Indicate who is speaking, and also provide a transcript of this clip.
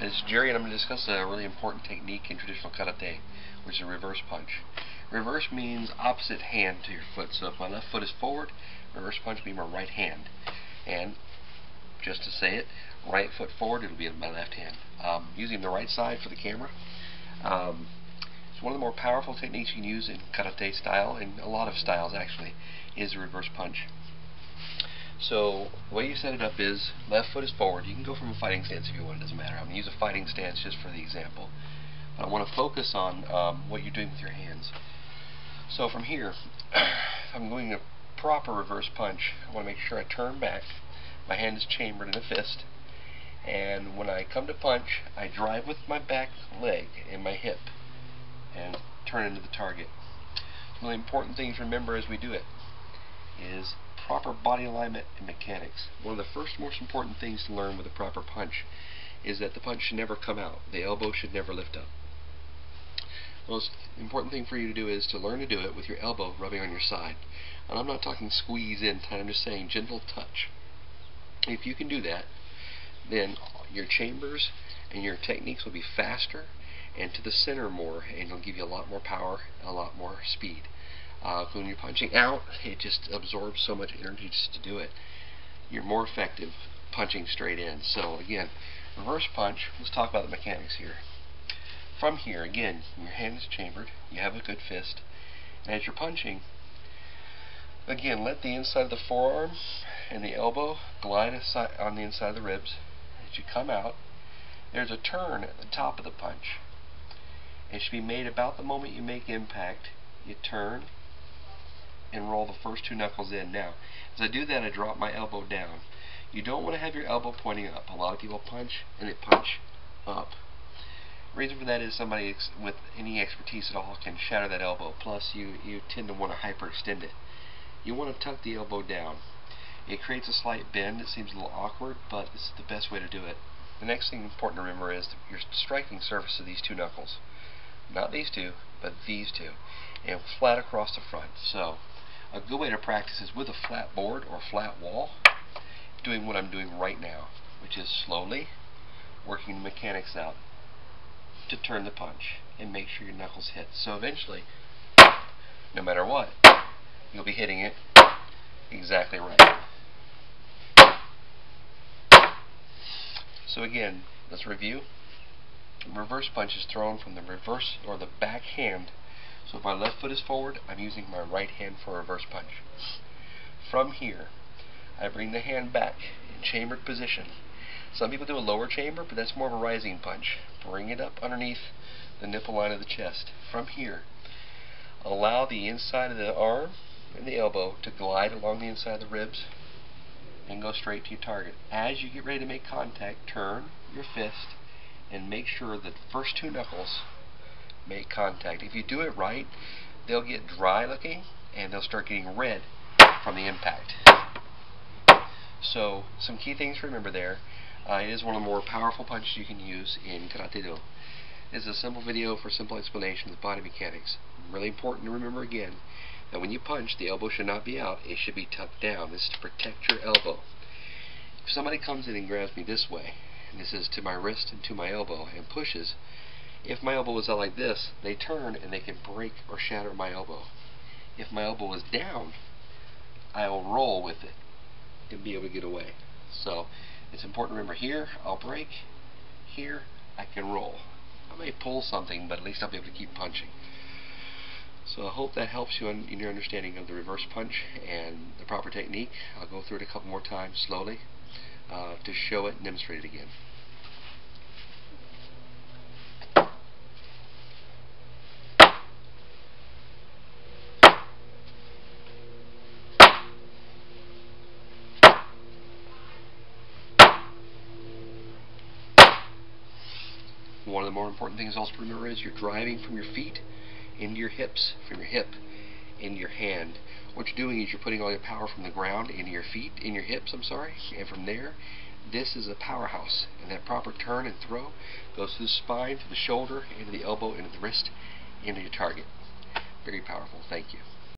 Speaker 1: It's Jerry, and I'm going to discuss a really important technique in traditional karate, which is a reverse punch. Reverse means opposite hand to your foot. So if my left foot is forward, reverse punch will be my right hand. And just to say it, right foot forward, it'll be my left hand. Using the right side for the camera. It's one of the more powerful techniques you can use in karate style, and a lot of styles actually, is a reverse punch. So the way you set it up is left foot is forward. You can go from a fighting stance if you want, it doesn't matter. I'm going to use a fighting stance just for the example. But I want to focus on what you're doing with your hands. So from here, if I'm doing a proper reverse punch, I want to make sure I turn back. My hand is chambered in a fist. And when I come to punch, I drive with my back leg and my hip and turn into the target. One of the important things to remember as we do it is proper body alignment and mechanics. One of the first most important things to learn with a proper punch is that the punch should never come out. The elbow should never lift up. The most important thing for you to do is to learn to do it with your elbow rubbing on your side. And I'm not talking squeeze in tight, I'm just saying gentle touch. If you can do that, then your chambers and your techniques will be faster and to the center more, and it'll give you a lot more power, a lot more speed. When you're punching out, it just absorbs so much energy just to do it. You're more effective punching straight in. So again, reverse punch, let's talk about the mechanics here. From here, again, your hand is chambered, you have a good fist, and as you're punching, again, let the inside of the forearm and the elbow glide on the inside of the ribs. As you come out, there's a turn at the top of the punch. It should be made about the moment you make impact. You turn and roll the first two knuckles in. Now, as I do that, I drop my elbow down. You don't want to have your elbow pointing up. A lot of people punch and they punch up. The reason for that is somebody with any expertise at all can shatter that elbow. Plus, you tend to want to hyperextend it. You want to tuck the elbow down. It creates a slight bend. It seems a little awkward, but this is the best way to do it. The next thing important to remember is your striking surface of these two knuckles. Not these two, but these two. And flat across the front. So, a good way to practice is with a flat board or flat wall, doing what I'm doing right now, which is slowly working the mechanics out to turn the punch and make sure your knuckles hit. So eventually, no matter what, you'll be hitting it exactly right. So again, let's review. Reverse punch is thrown from the reverse or the back hand. So if my left foot is forward, I'm using my right hand for a reverse punch. From here, I bring the hand back in chambered position. Some people do a lower chamber, but that's more of a rising punch. Bring it up underneath the nipple line of the chest. From here, allow the inside of the arm and the elbow to glide along the inside of the ribs and go straight to your target. As you get ready to make contact, turn your fist and make sure that the first two knuckles make contact. If you do it right, they'll get dry looking and they'll start getting red from the impact. So some key things to remember there. It is one of the more powerful punches you can use in Karate-Do. This is a simple video for simple explanation of body mechanics. Really important to remember again that when you punch, the elbow should not be out, it should be tucked down. This is to protect your elbow. If somebody comes in and grabs me this way, and this is to my wrist and to my elbow, and pushes, if my elbow is out like this, they turn and they can break or shatter my elbow. If my elbow is down, I'll roll with it and be able to get away. So it's important to remember, here I'll break, here I can roll. I may pull something, but at least I'll be able to keep punching. So I hope that helps you in your understanding of the reverse punch and the proper technique. I'll go through it a couple more times slowly to show it and demonstrate it again. One of the more important things also to remember is you're driving from your feet into your hips, from your hip into your hand. What you're doing is you're putting all your power from the ground into your feet, in your hips, and from there, this is a powerhouse. And that proper turn and throw goes through the spine, to the shoulder, into the elbow, into the wrist, into your target. Very powerful. Thank you.